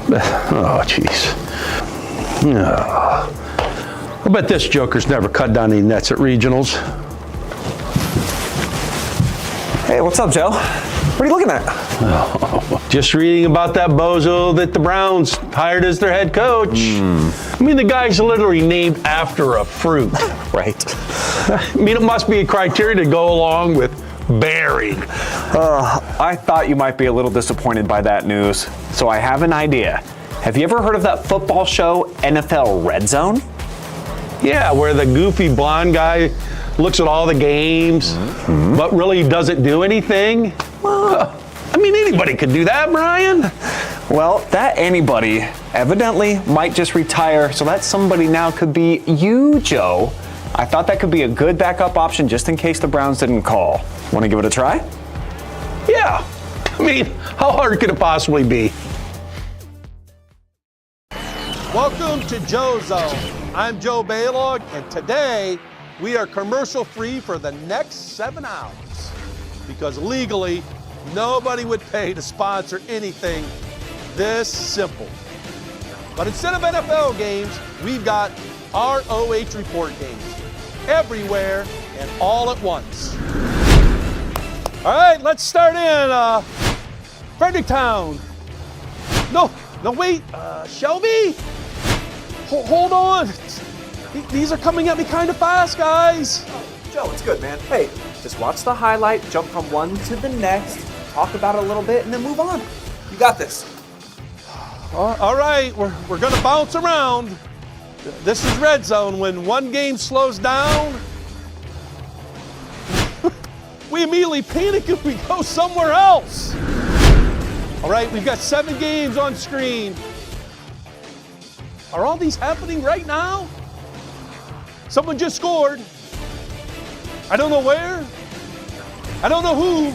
Oh, jeez. Oh. I bet this joker's never cut down any nets at regionals. Hey, what's up, Joe? What are you looking at? Oh, just reading about that bozo that the Browns hired as their head coach. I mean, the guy's literally named after a fruit. Right. I mean, it must be a criteria to go along with bearing. I thought you might be a little disappointed by that news, so I have an idea. Have you ever heard of that football show, NFL Red Zone? Yeah, where the goofy blonde guy looks at all the games, but really doesn't do anything. Well, I mean, anybody could do that, Brian. Well, that anybody evidently might just retire, so that somebody now could be you, Joe. I thought that could be a good backup option just in case the Browns didn't call. Want to give it a try? Yeah. I mean, how hard could it possibly be? Welcome to Joe Zone. I'm Joe Balogh, and today we are commercial free for the next 7 hours because legally nobody would pay to sponsor anything this simple. But instead of NFL games, we've got ROH Report games everywhere and all at once. All right, let's start in Fredericktown. No, wait, Shelby? Hold on. These are coming at me kind of fast, guys. Joe, it's good, man. Hey, just watch the highlight, jump from one to the next, talk about it a little bit, and then move on. You got this. All right, we're gonna bounce around. This is red zone. When one game slows down, we immediately panic and we go somewhere else. All right, we've got 7 games on screen. Are all these happening right now? Someone just scored. I don't know where. I don't know who.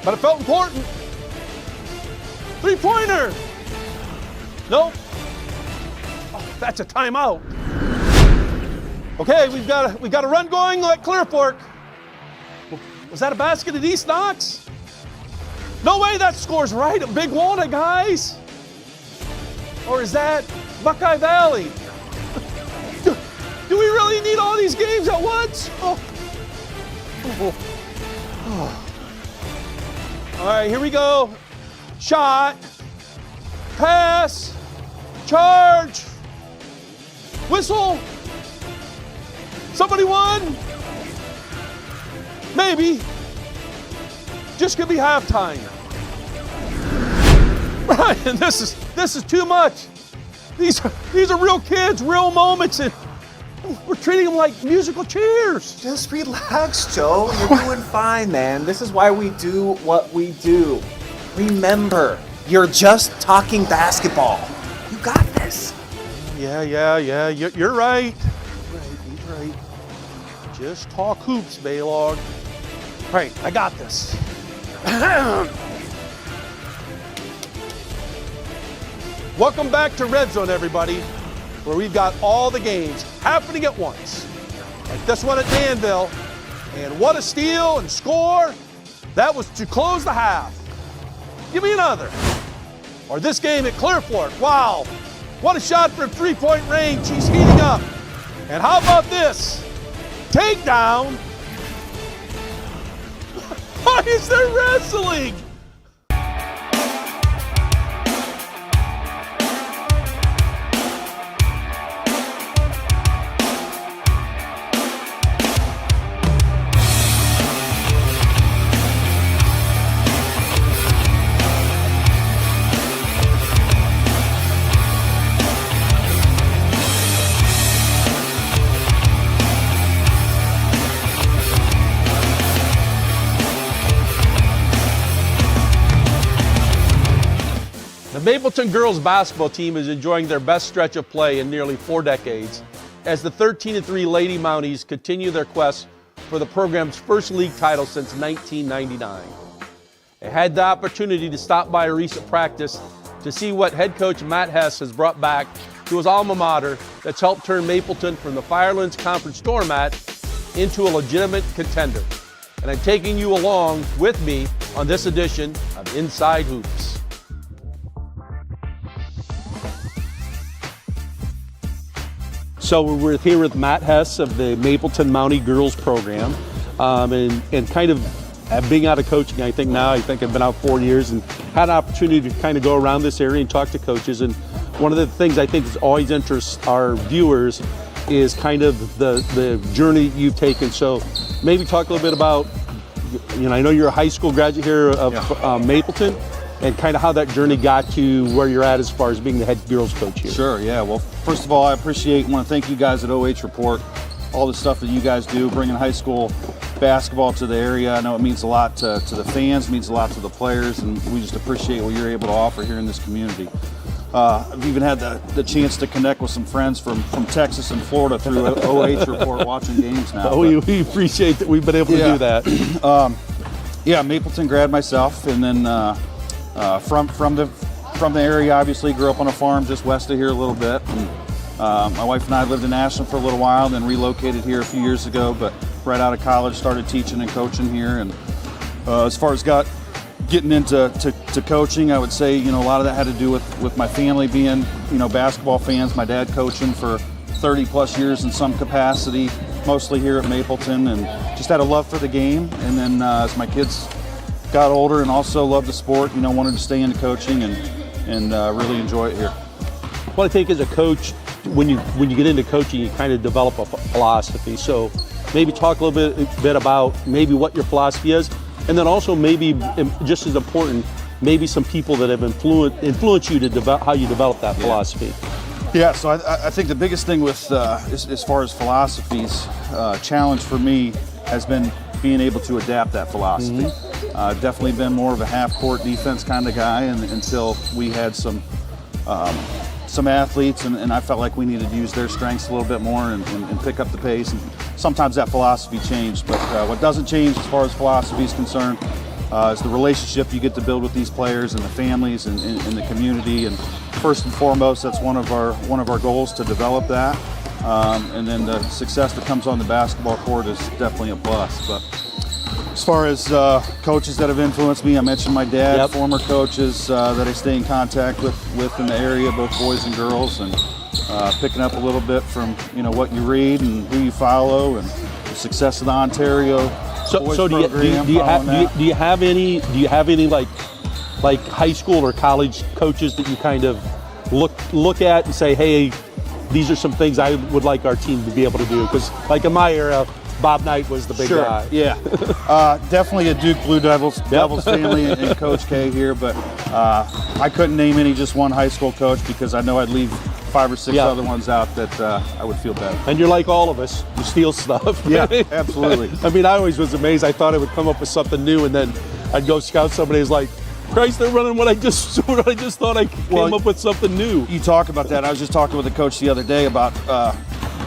But it felt important. 3-pointer. Nope. Oh, that's a timeout. Okay, we got a run going like Clear Fork. Was that a basket at East Knox? No way that score's right at Big Walnut, guys. Or is that Buckeye Valley? Do we really need all these games at once? Oh. All right, here we go. Shot, pass, charge, whistle. Somebody won? Maybe. Just could be halftime. Brian, this is too much. These are real kids, real moments, and we're treating them like musical chairs. Just relax, Joe. You're doing fine, man. This is why we do what we do. Remember, you're just talking basketball. You got this. Yeah. You're right. He's right. Just talk hoops, Balogh. All right, I got this. Welcome back to Red Zone, everybody, where we've got all the games happening at once. Like this one at Danville, and what a steal and score. That was to close the half. Give me another. Or this game at Clear Fork. Wow, what a shot from 3-point range. He's heating up. And how about this? Takedown. Why is there wrestling? The Mapleton girls basketball team is enjoying their best stretch of play in nearly 4 decades as the 13-3 Lady Mounties continue their quest for the program's first league title since 1999. I had the opportunity to stop by a recent practice to see what head coach Matt Hess has brought back to his alma mater that's helped turn Mapleton from the Firelands Conference doormat into a legitimate contender. And I'm taking you along with me on this edition of Inside Hoops. So we're here with Matt Hess of the Mapleton Mountie Girls Program, and kind of being out of coaching, I think I've been out 4 years and had an opportunity to kind of go around this area and talk to coaches. And one of the things I think is always interests our viewers is kind of the journey you've taken. So maybe talk a little bit about, I know you're a high school graduate here of Mapleton, and kind of how that journey got you where you're at as far as being the head girls coach here. Sure, yeah. Well, first of all, I want to thank you guys at OH Report, all the stuff that you guys do, bringing high school basketball to the area. I know it means a lot to the fans, means a lot to the players, and we just appreciate what you're able to offer here in this community. I've even had the chance to connect with some friends from Texas and Florida through OH Report watching games now. Oh, we appreciate that we've been able to do that. Mapleton grad myself, and then from the area, obviously grew up on a farm just west of here a little bit. And, my wife and I lived in Ashland for a little while, then relocated here a few years ago, but right out of college started teaching and coaching here. And as far as getting into coaching, I would say, a lot of that had to do with my family being, basketball fans. My dad coaching for 30 plus years in some capacity, mostly here at Mapleton, and just had a love for the game. And then as my kids got older and also loved the sport, wanted to stay into coaching and really enjoy it here. Well, I think as a coach, when you get into coaching, you kind of develop a philosophy. So maybe talk a little bit about maybe what your philosophy is, and then also maybe just as important, maybe some people that have influenced you to develop how you develop that philosophy. Yeah, so I think the biggest thing with as far as philosophies, challenge for me has been being able to adapt that philosophy. Definitely been more of a half-court defense kind of guy, and until we had some athletes, and I felt like we needed to use their strengths a little bit more and pick up the pace. And sometimes that philosophy changed, but what doesn't change as far as philosophy is concerned is the relationship you get to build with these players and the families and the community. And first and foremost, that's one of our goals, to develop that. And then the success that comes on the basketball court is definitely a plus. But as far as coaches that have influenced me, I mentioned my dad, former coaches that I stay in contact with in the area, both boys and girls, and picking up a little bit from what you read and who you follow, and the success of the Ontario boys program. Do you have any like high school or college coaches that you kind of look at and say, hey, these are some things I would like our team to be able to do? Because like in my era, Bob Knight was the big guy. Yeah, definitely a Duke Blue Devils family and Coach K here, but I couldn't name just one high school coach, because I know I'd leave 5 or 6 other ones out that I would feel better. And you're like all of us, you steal stuff. Yeah, absolutely. I mean, I always was amazed. I thought I would come up with something new, and then I'd go scout somebody who's like, Christ, they're running what I just thought I came up with something new. You talk about that. I was just talking with a coach the other day about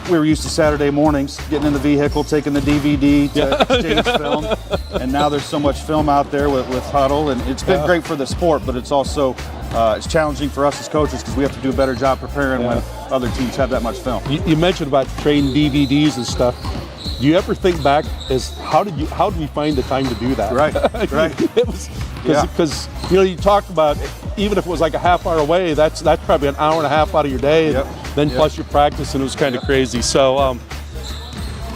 we were used to Saturday mornings getting in the vehicle, taking the DVD to exchange film, and now there's so much film out there with Huddle, and it's been great for the sport, but it's also it's challenging for us as coaches, because we have to do a better job preparing when other teams have that much film. You mentioned about trading DVDs and stuff. Do you ever think back as how did we find the time to do that? Right. It was because you talked about, even if it was like a half hour away, that's probably an hour and a half out of your day, then plus your practice, and it was kind of crazy. So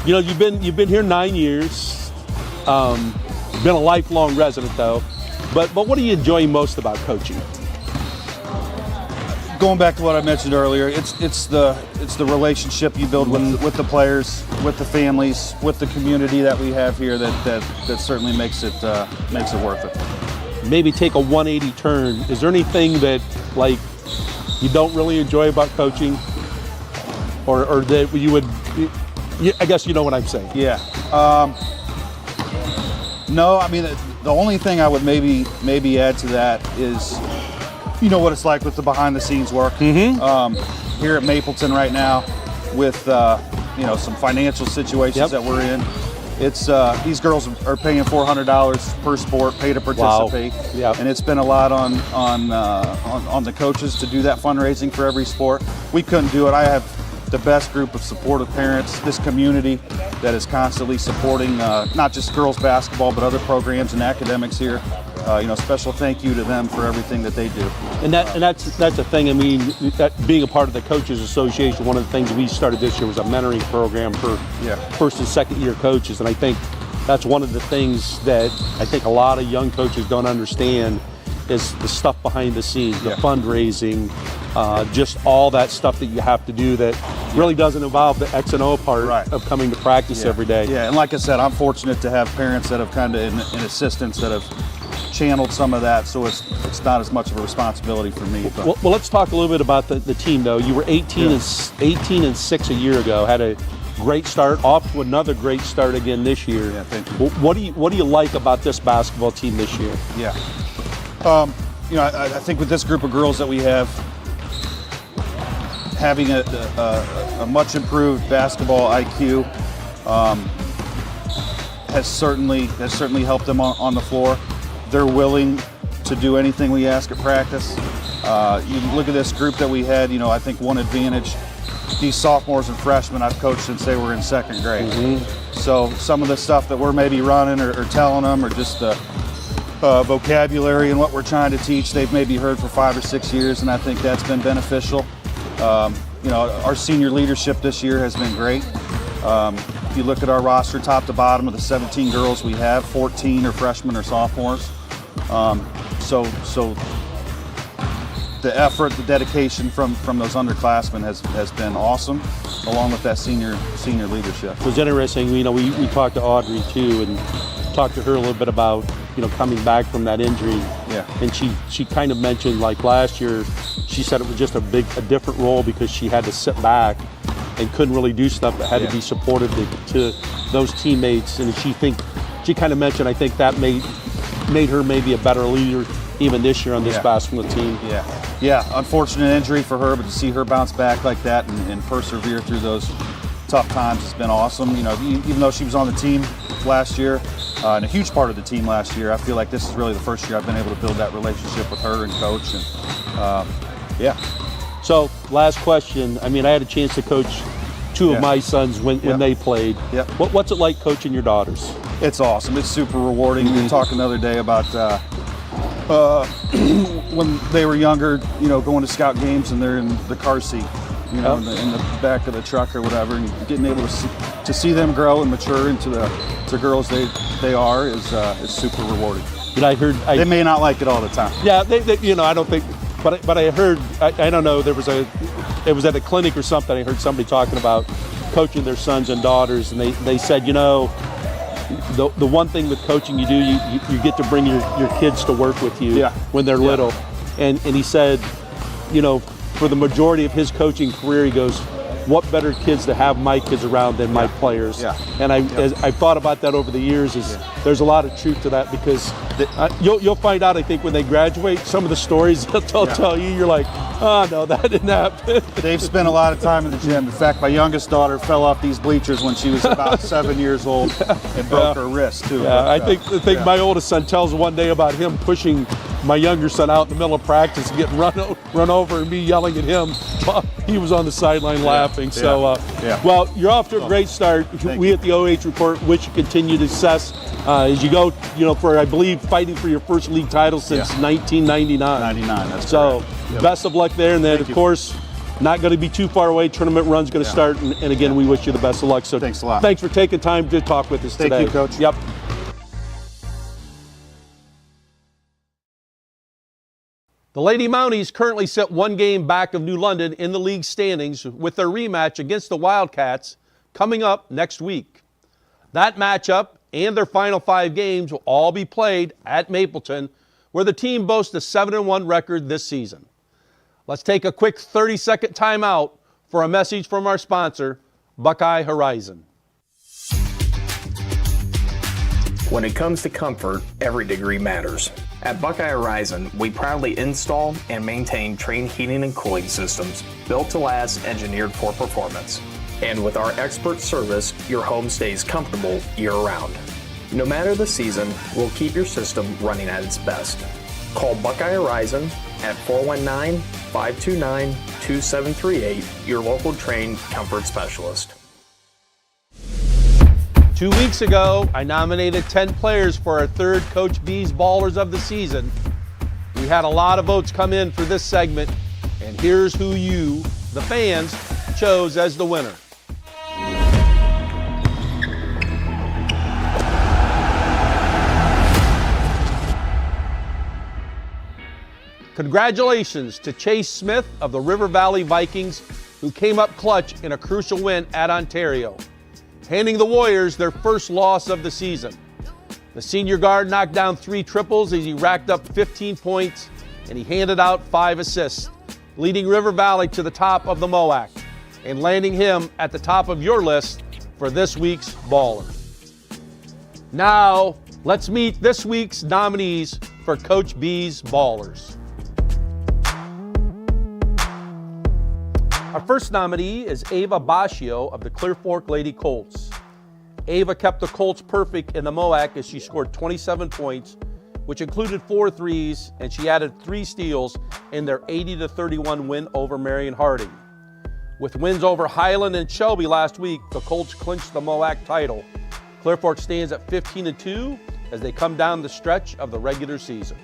you've been here 9 years, been a lifelong resident though, but what do you enjoy most about coaching? Going back to what I mentioned earlier, it's the relationship you build with the players, with the families, with the community that we have here that certainly makes it worth it. Maybe take a 180 turn. Is there anything that like you don't really enjoy about coaching, or that you would? I guess you know what I'm saying. Yeah. No, I mean the only thing I would maybe add to that is, what it's like with the behind-the-scenes work here at Mapleton right now, with some financial situations that we're in. It's these girls are paying $400 per sport, pay to participate, and it's been a lot on the coaches to do that fundraising for every sport. We couldn't do it. I have the best group of supportive parents, this community that is constantly supporting not just girls basketball, but other programs and academics here. special thank you to them for everything that they do. And that's the thing. I mean, that being a part of the Coaches Association, one of the things we started this year was a mentoring program for first and second year coaches, and I think that's one of the things that I think a lot of young coaches don't understand is the stuff behind the scenes, the fundraising, just all that stuff that you have to do that really doesn't involve the X and O part of coming to practice every day. Yeah, and like I said, I'm fortunate to have parents that have kind of, and assistants that have channeled some of that, so it's not as much of a responsibility for me. Well, let's talk a little bit about the team, though. You were 18 and 6 a year ago. Had a great start, off to another great start again this year. Yeah, thank you. What do you like about this basketball team this year? Yeah, I think with this group of girls that we have, having a much improved basketball IQ has certainly helped them on the floor. They're willing to do anything we ask at practice. You look at this group that we had, I think one advantage, these sophomores and freshmen I've coached since they were in second grade. Mm-hmm. So some of the stuff that we're maybe running or telling them, or just the vocabulary and what we're trying to teach, they've maybe heard for 5 or 6 years, and I think that's been beneficial. Our senior leadership this year has been great. If you look at our roster top to bottom of the 17 girls we have, 14 are freshmen or sophomores. So the effort, the dedication from those underclassmen has been awesome, along with that senior leadership. It was interesting. We talked to Audrey too, and talked to her a little bit about coming back from that injury. Yeah. And she kind of mentioned, like last year, she said it was just a different role because she had to sit back and couldn't really do stuff, but had to be supportive to those teammates. And she kind of mentioned, I think that made her maybe a better leader even this year on this basketball team. Yeah, unfortunate injury for her, but to see her bounce back like that and persevere through those tough times has been awesome. Even though she was on the team last year, and a huge part of the team last year, I feel like this is really the first year I've been able to build that relationship with her and coach. And So, last question. I had a chance to coach two of my sons when they played. Yeah. What's it like coaching your daughters? It's awesome. It's super rewarding. We were talking the other day about when they were younger, going to scout games and they're in the car seat, in the back of the truck or whatever, and getting able to see them grow and mature into the girls they are is super rewarding. They may not like it all the time. Yeah, I don't think, but I heard, I don't know, it was at a clinic or something. I heard somebody talking about coaching their sons and daughters, and they said, the one thing with coaching you do, you get to bring your kids to work with you when they're little. And he said, for the majority of his coaching career, he goes, what better kids to have my kids around than my players? Yeah. And I've thought about that over the years. There's a lot of truth to that, because you'll find out, I think, when they graduate, some of the stories they'll tell you, you're like, oh no, that didn't happen. They've spent a lot of time in the gym. In fact, my youngest daughter fell off these bleachers when she was about 7 years old and broke her wrist too. Yeah, I think my oldest son tells one day about him pushing my younger son out in the middle of practice and getting run over, and me yelling at him while he was on the sideline laughing. So, well, you're off to a great start. We at the OH Report wish you continued success as you go, for, I believe, fighting for your first league title since 1999. 99, that's so correct. Best of luck there, and then of course, not going to be too far away. Tournament run's going to start, and again, we wish you the best of luck. So thanks a lot. Thanks for taking time to talk with us today. Thank you, Coach. Yep. The Lady Mounties currently sit one game back of New London in the league standings, with their rematch against the Wildcats coming up next week. That matchup and their final 5 games will all be played at Mapleton, where the team boasts a 7-1 record this season. Let's take a quick 30-second timeout for a message from our sponsor, Buckeye Horizon. When it comes to comfort, every degree matters. At Buckeye Horizon, we proudly install and maintain Trane heating and cooling systems built to last, engineered for performance. And with our expert service, your home stays comfortable year-round. No matter the season, we'll keep your system running at its best. Call Buckeye Horizon at 419-529-2738, your local Trane comfort specialist. 2 weeks ago, I nominated 10 players for our third Coach B's Ballers of the season. We had a lot of votes come in for this segment, and here's who you, the fans, chose as the winner. Congratulations to Chase Smith of the River Valley Vikings, who came up clutch in a crucial win at Ontario, handing the Warriors their first loss of the season. The senior guard knocked down 3 triples as he racked up 15 points, and he handed out 5 assists, leading River Valley to the top of the MOAC and landing him at the top of your list for this week's Baller. Now, let's meet this week's nominees for Coach B's Ballers. Our first nominee is Ava Bascio of the Clear Fork Lady Colts. Ava kept the Colts perfect in the MOAC as she scored 27 points, which included 4 threes, and she added 3 steals in their 80-31 win over Marion Harding. With wins over Highland and Shelby last week, the Colts clinched the MOAC title. Clear Fork stands at 15-2 as they come down the stretch of the regular season.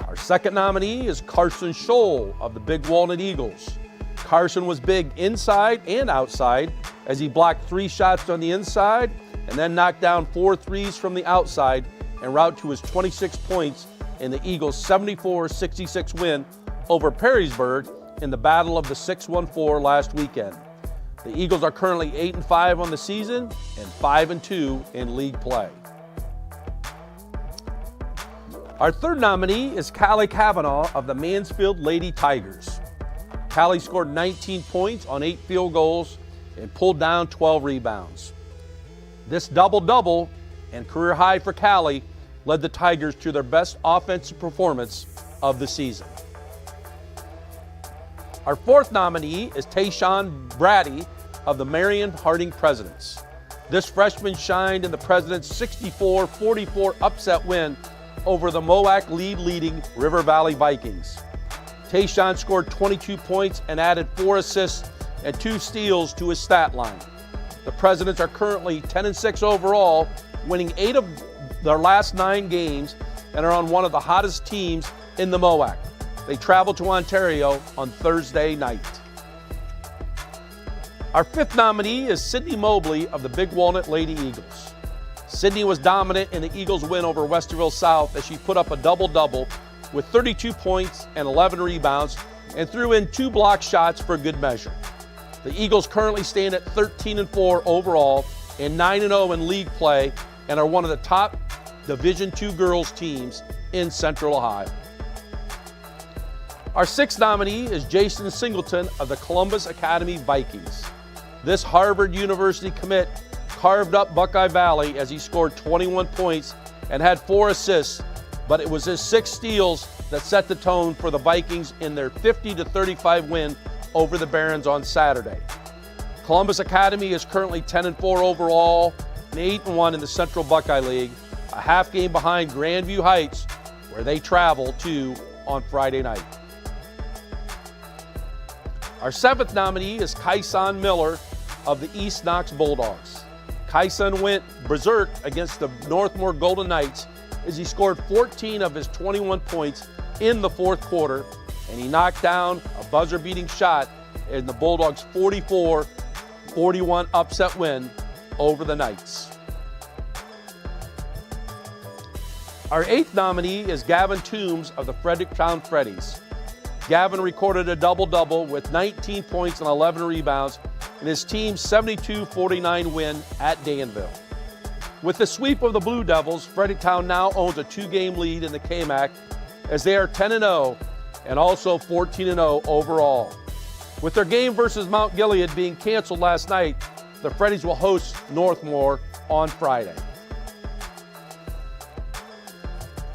Our second nominee is Carson Scholl of the Big Walnut Eagles. Carson was big inside and outside as he blocked 3 shots on the inside and then knocked down 4 threes from the outside en route to his 26 points in the Eagles' 74-66 win over Perrysburg in the Battle of the 614 last weekend. The Eagles are currently 8-5 on the season and 5-2 in league play. Our third nominee is Callie Kavanaugh of the Mansfield Lady Tigers. Callie scored 19 points on 8 field goals and pulled down 12 rebounds. This double-double and career high for Callie led the Tigers to their best offensive performance of the season. Our fourth nominee is Tayshawn Brady of the Marion Harding Presidents. This freshman shined in the Presidents' 64-44 upset win over the MOAC leading River Valley Vikings. Tayshawn scored 22 points and added 4 assists and 2 steals to his stat line. The Presidents are currently 10-6 overall, winning 8 of their last 9 games and are on one of the hottest teams in the MOAC. They travel to Ontario on Thursday night. Our fifth nominee is Sydney Mobley of the Big Walnut Lady Eagles. Sydney was dominant in the Eagles' win over Westerville South as she put up a double-double with 32 points and 11 rebounds and threw in 2 block shots for good measure. The Eagles currently stand at 13-4 overall and 9-0 in league play and are one of the top Division II girls teams in Central Ohio. Our sixth nominee is Jason Singleton of the Columbus Academy Vikings. This Harvard University commit carved up Buckeye Valley as he scored 21 points and had 4 assists, but it was his 6 steals that set the tone for the Vikings in their 50-35 win over the Barons on Saturday. Columbus Academy is currently 10-4 overall and 8-1 in the Central Buckeye League, a half game behind Grandview Heights, where they travel to on Friday night. Our seventh nominee is Kyson Miller of the East Knox Bulldogs. Kyson went berserk against the Northmore Golden Knights as he scored 14 of his 21 points in the fourth quarter, and he knocked down a buzzer-beating shot in the Bulldogs' 44-41 upset win over the Knights. Our eighth nominee is Gavin Toombs of the Fredericktown Freddies. Gavin recorded a double-double with 19 points and 11 rebounds in his team's 72-49 win at Danville. With the sweep of the Blue Devils, Fredericktown now owns a 2-game lead in the KMAC as they are 10-0 and also 14-0 overall. With their game versus Mount Gilead being canceled last night, the Freddies will host Northmore on Friday.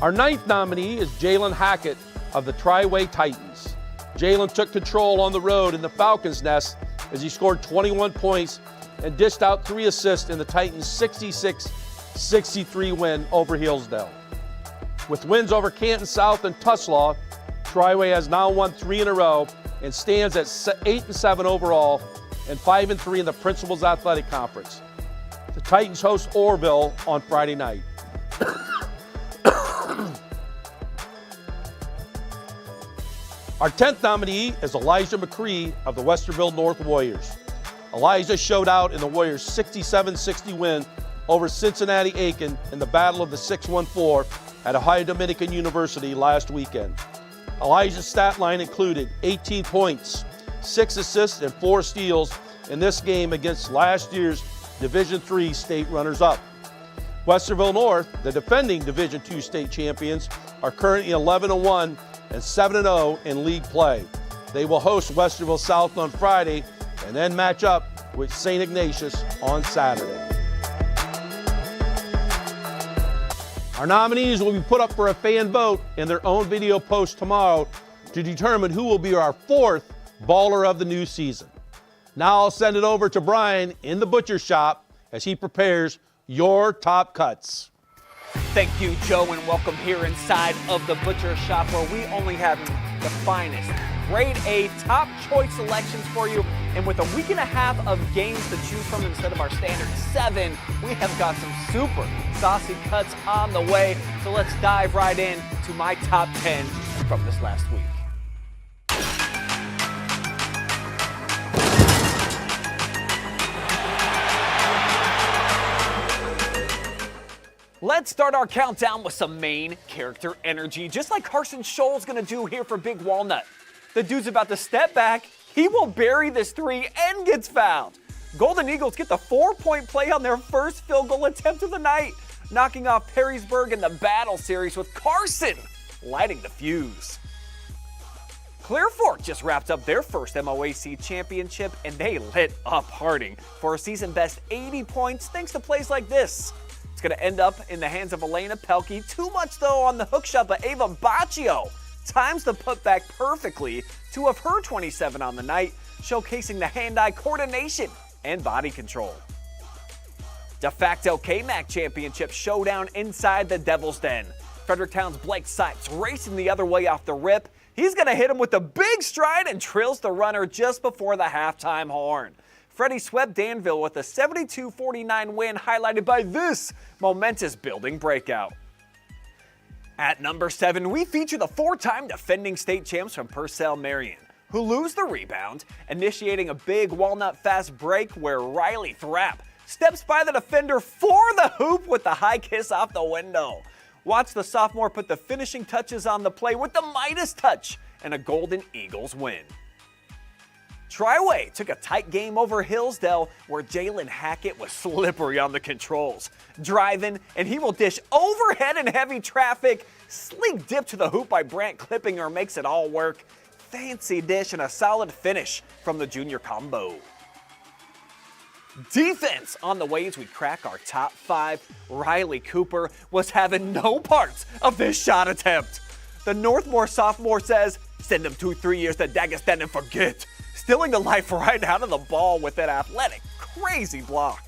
Our ninth nominee is Jalen Hackett of the Triway Titans. Jalen took control on the road in the Falcons' nest as he scored 21 points and dished out 3 assists in the Titans' 66-63 win over Hillsdale. With wins over Canton South and Tuslaw, Triway has now won 3 in a row and stands at 8-7 overall and 5-3 in the Principals Athletic Conference. The Titans host Orville on Friday night. Our 10th nominee is Elijah McCree of the Westerville North Warriors. Elijah showed out in the Warriors' 67-60 win over Cincinnati Aiken in the Battle of the 614 at Ohio Dominican University last weekend. Elijah's stat line included 18 points, 6 assists, and 4 steals in this game against last year's Division III state runners-up. Westerville North, the defending Division II state champions, are currently 11-1 and 7-0 in league play. They will host Westerville South on Friday and then match up with St. Ignatius on Saturday. Our nominees will be put up for a fan vote in their own video post tomorrow to determine who will be our 4th baller of the new season. Now I'll send it over to Brian in the butcher shop as he prepares your top cuts. Thank you, Joe, and welcome here inside of the Butcher Shop, where we only have the finest, grade A, top choice selections for you. And with a week and a half of games to choose from instead of our standard 7, we have got some super saucy cuts on the way. So let's dive right in to my top 10 from this last week. Let's start our countdown with some main character energy, just like Carson Scholl's gonna do here for Big Walnut. The dude's about to step back, he will bury this 3 and gets fouled. Golden Eagles get the 4-point play on their first field goal attempt of the night, knocking off Perrysburg in the battle series with Carson lighting the fuse. Clear Fork just wrapped up their first MOAC championship, and they lit up Harding for a season best 80 points thanks to plays like this. It's going to end up in the hands of Elena Pelkey. Too much, though, on the hook shot, but Ava Baccio times the putback perfectly, 2 of her 27 on the night, showcasing the hand-eye coordination and body control. De facto K-Mac Championship showdown inside the Devil's Den. Fredericktown's Blake Sipes racing the other way off the rip. He's going to hit him with a big stride and trails the runner just before the halftime horn. Freddie swept Danville with a 72-49 win, highlighted by this momentous building breakout. At number 7, we feature the 4-time defending state champs from Purcell Marion, who lose the rebound, initiating a big walnut fast break where Riley Thrapp steps by the defender for the hoop with the high kiss off the window. Watch the sophomore put the finishing touches on the play with the Midas touch and a Golden Eagles win. Triway took a tight game over Hillsdale where Jalen Hackett was slippery on the controls. Driving, and he will dish overhead in heavy traffic. Sleek dip to the hoop by Brant Klippinger makes it all work. Fancy dish and a solid finish from the junior combo. Defense on the way as we crack our top 5. Riley Cooper was having no parts of this shot attempt. The Northmore sophomore says, "Send him 2-3 years to Dagestan and forget." Stealing the life right out of the ball with that athletic, crazy block.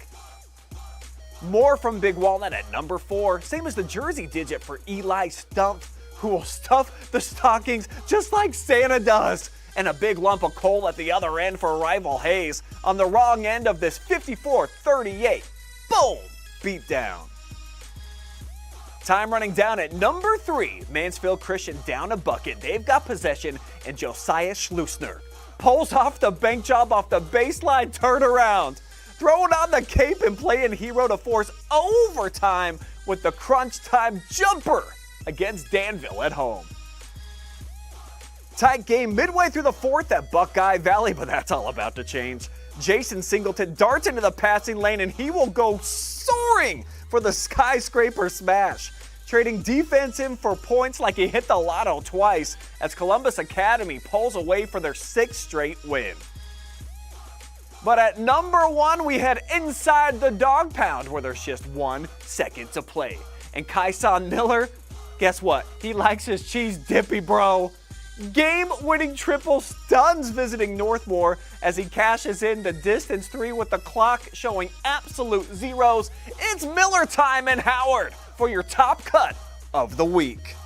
More from Big Walnut at number 4, same as the jersey digit for Eli Stump, who will stuff the stockings just like Santa does. And a big lump of coal at the other end for rival Hayes on the wrong end of this 54-38. Boom! Beat down. Time running down at number 3, Mansfield Christian down a bucket. They've got possession, and Josiah Schlusner pulls off the bank job off the baseline turnaround, throwing on the cape and playing hero to force overtime with the crunch time jumper against Danville at home. Tight game midway through the 4th at Buckeye Valley, but that's all about to change. Jason Singleton darts into the passing lane, and he will go soaring for the skyscraper smash, trading defense in for points like he hit the lotto twice as Columbus Academy pulls away for their 6th straight win. But at number 1, we head inside the dog pound where there's just 1 second to play. And Kyson Miller, guess what? He likes his cheese dippy, bro. Game-winning triple stuns visiting Northmore as he cashes in the distance 3 with the clock showing absolute zeros. It's Miller time in Howard for your top cut of the week.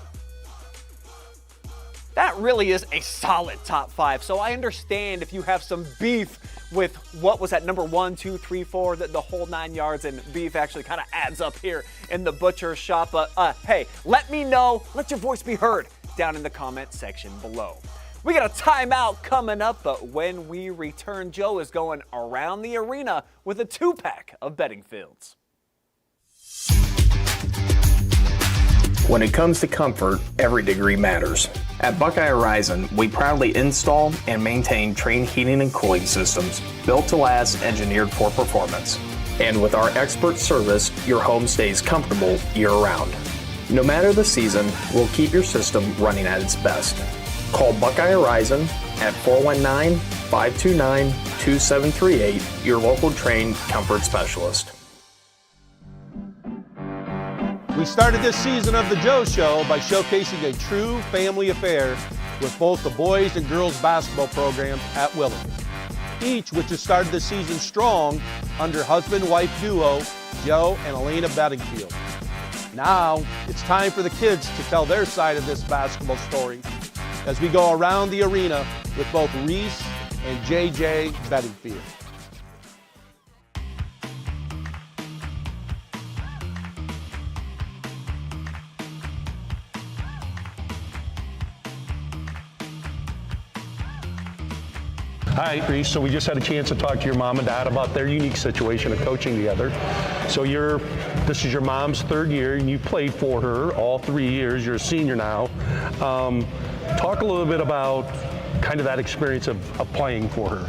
That really is a solid top 5. So I understand if you have some beef with what was at number 1, 2, 3, 4, the whole 9 yards, and beef actually kind of adds up here in the butcher shop. But hey, let me know. Let your voice be heard down in the comment section below. We got a timeout coming up, but when we return, Joe is going around the arena with a 2-pack of Bedingfields. When it comes to comfort, every degree matters. At Buckeye Horizon, we proudly install and maintain Trane heating and cooling systems built to last, engineered for performance. And with our expert service, your home stays comfortable year-round. No matter the season, we'll keep your system running at its best. Call Buckeye Horizon at 419-529-2738, your local Trane comfort specialist. We started this season of The Joe Show by showcasing a true family affair with both the boys and girls basketball programs at Willard. Each which has started the season strong under husband-wife duo Joe and Elena Bedingfield. Now it's time for the kids to tell their side of this basketball story as we go around the arena with both Reese and JJ Bedingfield. Hi, Reese. So we just had a chance to talk to your mom and dad about their unique situation of coaching together. So this is your mom's 3rd year, and you played for her all 3 years. You're a senior now. Talk a little bit about kind of that experience of playing for her.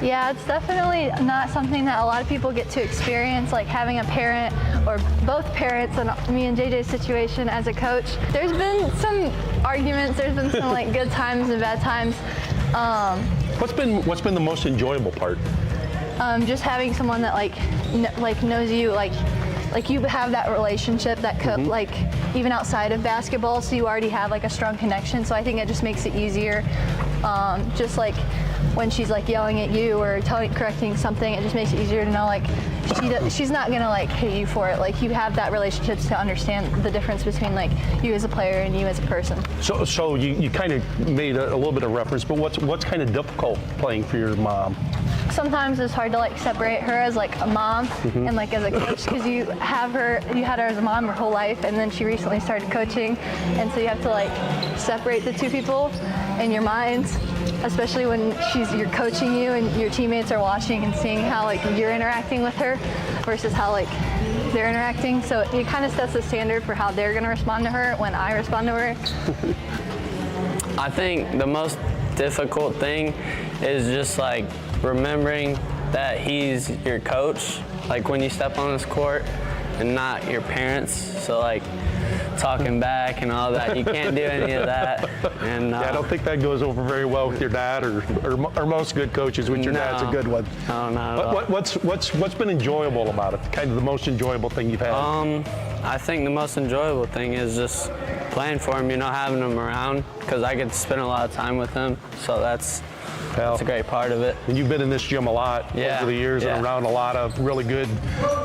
Yeah, it's definitely not something that a lot of people get to experience, like having a parent or both parents in me and JJ's situation as a coach. There's been some arguments, there's been some like good times and bad times. What's been the most enjoyable part? Just having someone that like knows you, like you have that relationship that like even outside of basketball, so you already have like a strong connection. So I think it just makes it easier. Just like when she's like yelling at you or correcting something, it just makes it easier to know like she's not gonna like hate you for it. Like you have that relationship to understand the difference between like you as a player and you as a person. So you kind of made a little bit of reference, but what's kind of difficult playing for your mom? Sometimes it's hard to like separate her as like a mom and like as a coach, because you had her as a mom her whole life, and then she recently started coaching, and so you have to like separate the two people in your minds, especially when you're coaching you and your teammates are watching and seeing how like you're interacting with her versus how like they're interacting. So it kind of sets the standard for how they're going to respond to her when I respond to her. I think the most difficult thing is just like remembering that he's your coach, like when you step on this court, and not your parents. So like talking back and all that, you can't do any of that. And I don't think that goes over very well with your dad or most good coaches, which your dad's a good one. No, not at all. What's been enjoyable about it? Kind of the most enjoyable thing you've had? I think the most enjoyable thing is just playing for him, having him around, because I get to spend a lot of time with him. So that's a great part of it. And you've been in this gym a lot over the years and around a lot of really good,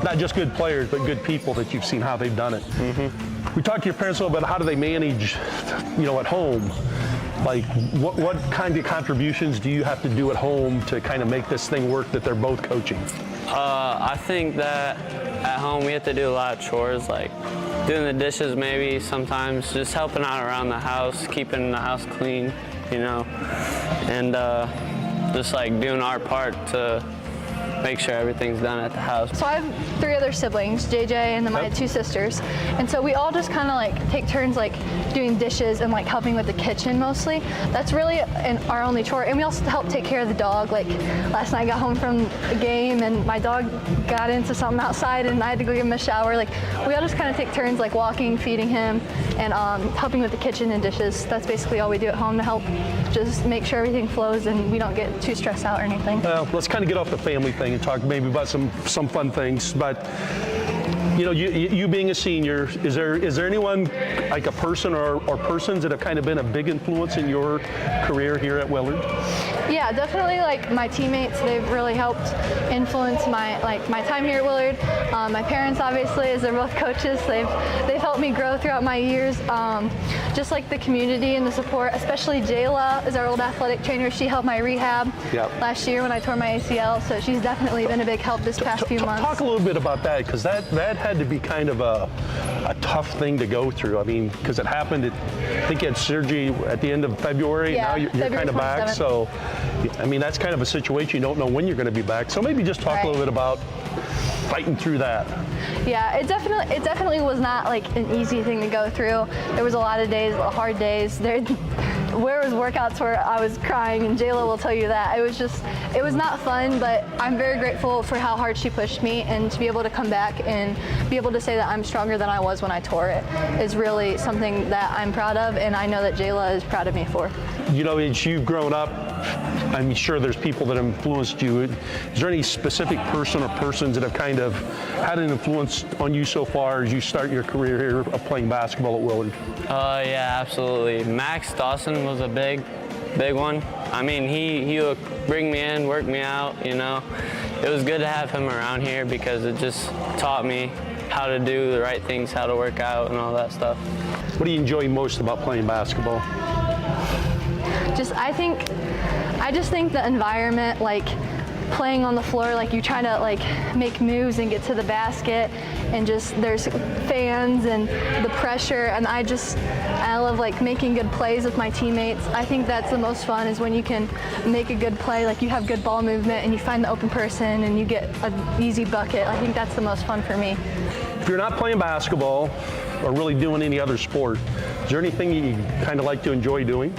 not just good players, but good people that you've seen how they've done it. We talked to your parents a little bit. How do they manage, at home? Like, what kind of contributions do you have to do at home to kind of make this thing work that they're both coaching? I think that at home we have to do a lot of chores, like doing the dishes maybe sometimes, just helping out around the house, keeping the house clean, and just like doing our part to make sure everything's done at the house. So I have 3 other siblings, JJ and then my 2 sisters. And so we all just kind of like take turns like doing dishes and like helping with the kitchen mostly. That's really our only chore. And we also help take care of the dog. Like last night I got home from a game and my dog got into something outside and I had to go give him a shower. Like we all just kind of take turns like walking, feeding him, and helping with the kitchen and dishes. That's basically all we do at home to help just make sure everything flows and we don't get too stressed out or anything. Well, let's kind of get off the family thing and talk maybe about some fun things. But You know, you being a senior, is there anyone, like a person or persons that have kind of been a big influence in your career here at Willard? Yeah, definitely. Like my teammates, they've really helped influence my time here at Willard. My parents, obviously, as they're both coaches, they've helped me grow throughout my years. Just like the community and the support, especially Jayla is our old athletic trainer. She helped my rehab last year when I tore my ACL, so she's definitely been a big help this past few months. Talk a little bit about that, because that had to be kind of a tough thing to go through. I mean, because it happened, I think you had surgery at the end of February. Yeah, now you're kind of back. 27th. So, I mean, that's kind of a situation. You don't know when you're going to be back. So maybe just talk a little bit about fighting through that. Yeah, it definitely was not like an easy thing to go through. There was a lot of days, hard days. There was workouts where I was crying, and Jayla will tell you that. It was not fun, but I'm very grateful for how hard she pushed me, and to be able to come back and be able to say that I'm stronger than I was when I tore it is really something that I'm proud of, and I know that Jayla is proud of me for. You know, as you've grown up, I'm sure there's people that have influenced you. Is there any specific person or persons that have kind of had an influence on you so far as you start your career here of playing basketball at Willard? Yeah, absolutely. Max Dawson was a big one. I mean, he would bring me in, work me out, you know. It was good to have him around here because it just taught me how to do the right things, how to work out and all that stuff. What do you enjoy most about playing basketball? I just think the environment, like playing on the floor, like you try to like make moves and get to the basket, and just there's fans and the pressure, and I love like making good plays with my teammates. I think that's the most fun, is when you can make a good play, like you have good ball movement and you find the open person and you get an easy bucket. I think that's the most fun for me. If you're not playing basketball or really doing any other sport, is there anything you kind of like to enjoy doing?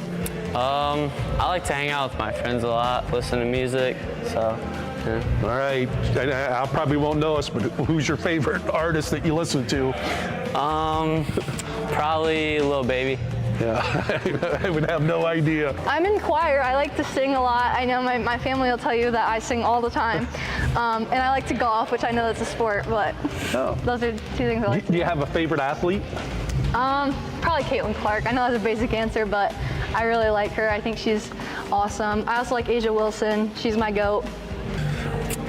I like to hang out with my friends a lot, listen to music, so, yeah. All right, I probably won't know us, but who's your favorite artist that you listen to? Probably Lil Baby. Yeah, I would have no idea. I'm in choir. I like to sing a lot. I know my family will tell you that I sing all the time. And I like to golf, which I know that's a sport, but those are two things I like to do. Do you have a favorite athlete? Probably Caitlin Clark. I know that's a basic answer, but I really like her. I think she's awesome. I also like Asia Wilson. She's my GOAT.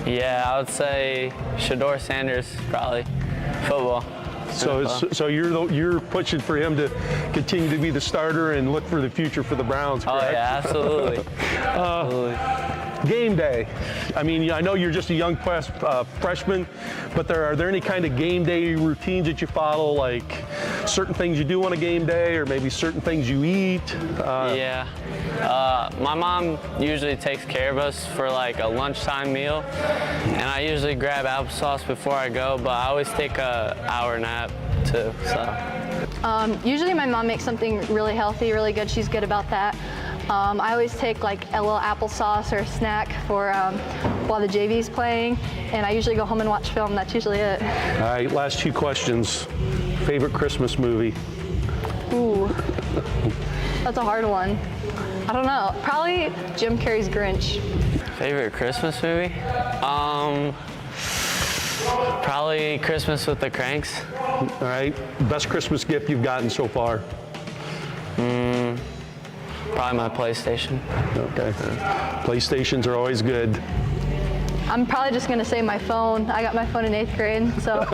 Yeah, I would say Shador Sanders, probably. Football. So you're pushing for him to continue to be the starter and look for the future for the Browns, correct? Oh yeah, absolutely. Absolutely. Game day. I mean, I know you're just a young freshman, but are there any kind of game day routines that you follow, like certain things you do on a game day, or maybe certain things you eat? Yeah. My mom usually takes care of us for like a lunchtime meal, and I usually grab applesauce before I go, but I always take an hour nap too. So. Usually my mom makes something really healthy, really good. She's good about that. I always take like a little applesauce or a snack for while the JV's playing, and I usually go home and watch film. That's usually it. All right, last two questions. Favorite Christmas movie? Ooh, that's a hard one. I don't know. Probably Jim Carrey's Grinch. Favorite Christmas movie? Probably Christmas with the Cranks. All right, best Christmas gift you've gotten so far? Probably my PlayStation. Okay. PlayStations are always good. I'm probably just gonna say my phone. I got my phone in 8th grade, so.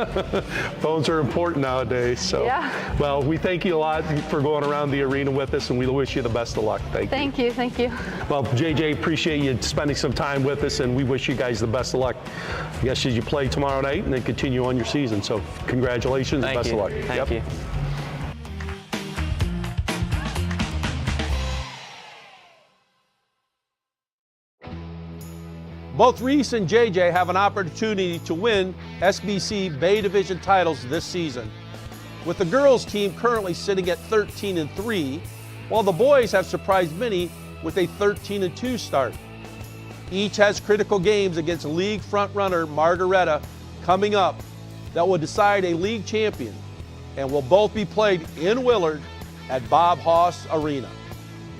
Phones are important nowadays, so. Yeah. Well, we thank you a lot for going around the arena with us, and we wish you the best of luck. Thank you. Thank you. Well, JJ, appreciate you spending some time with us, and we wish you guys the best of luck. I guess as you play tomorrow night and then continue on your season. So congratulations and best of luck. Thank you. Both Reese and JJ have an opportunity to win SBC Bay Division titles this season, with the girls team currently sitting at 13-3, while the boys have surprised many with a 13-2 start. Each has critical games against league frontrunner Margaretta coming up that will decide a league champion, and will both be played in Willard at Bob Hoss Arena.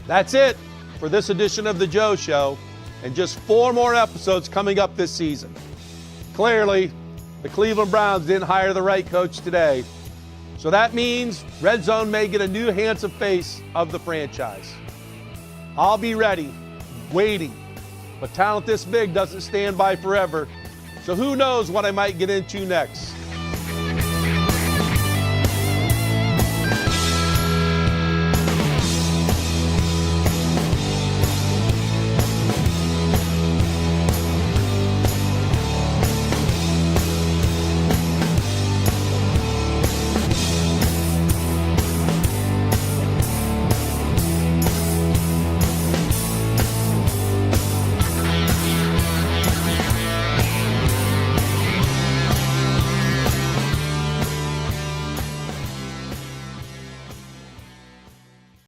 That's it for this edition of The Joe Show, and just 4 more episodes coming up this season. Clearly, the Cleveland Browns didn't hire the right coach today. So that means Red Zone may get a new handsome face of the franchise. I'll be ready, waiting. But talent this big doesn't stand by forever. So who knows what I might get into next.